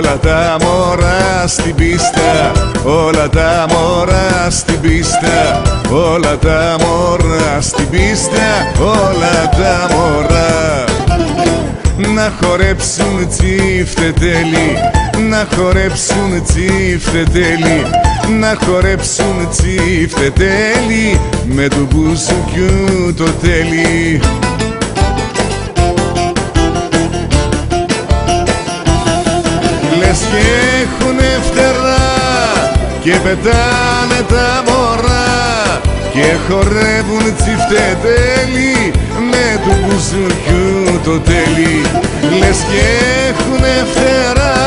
Όλα τα μωρά στην πίστα, όλα τα μωρά στην πίστα, όλα τα μωρά στην πίστα, όλα τα μωρά. Να χορέψουν τσιφτετέλη, να χορέψουν τσιφτετέλη, να χορέψουν τσιφτετέλη, με του μπουζουκιού το τέλει. Λες και έχουνε φτερά και πετάνε τα μωρά και χορεύουν τσιφτετέλη, με του μπουζουκιού το τέλει. Λες και έχουνε φτερά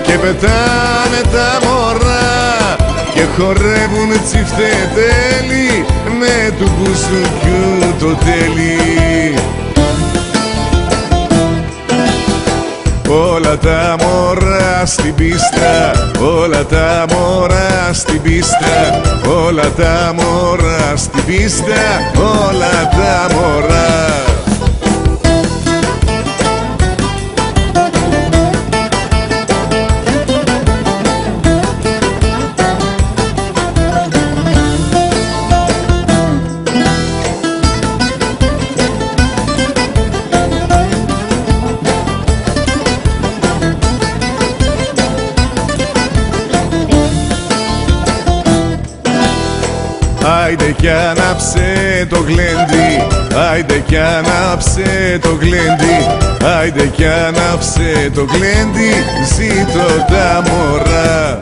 και πετάνε τα μωρά και χορεύουν τσιφτετέλη, με του μπουζουκιού το τέλει. Όλα τα μωρά στην πίστα, όλα τα μωρά στην πίστα, όλα τα μωρά στην πίστα, όλα τα μωρά. Άιντε κι ανάψε το γλέντι, άιντε κι ανάψε το γλέντι, άιντε κι ανάψε το γλέντι, ζήτω τα μωρά.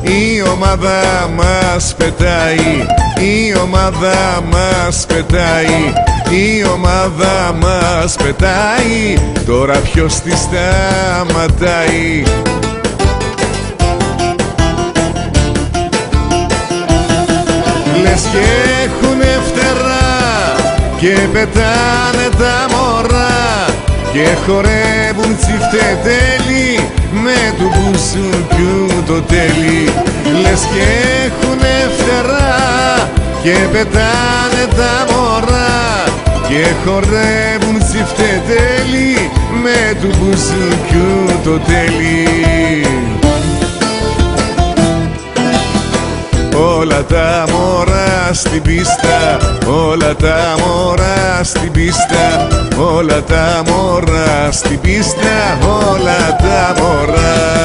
Η ομάδα μας πετάει, η ομάδα μας πετάει, η ομάδα μας πετάει, τώρα ποιος τη σταματάει. Λες και έχουνε φτερά και πετάνε τα μωρά και χορεύουν τσιφτετέλη, με του μπουζουκιού το τέλει. Λες και έχουνε φτερά και πετάνε τα μωρά και χορεύουν τσιφτετέλη, με του μπουζουκιού το τέλει. Όλα τα μωρά στην πίστα, όλα τα μωρά στην πίστα, όλα τα μωρά στην πίστα, όλα τα μωρά.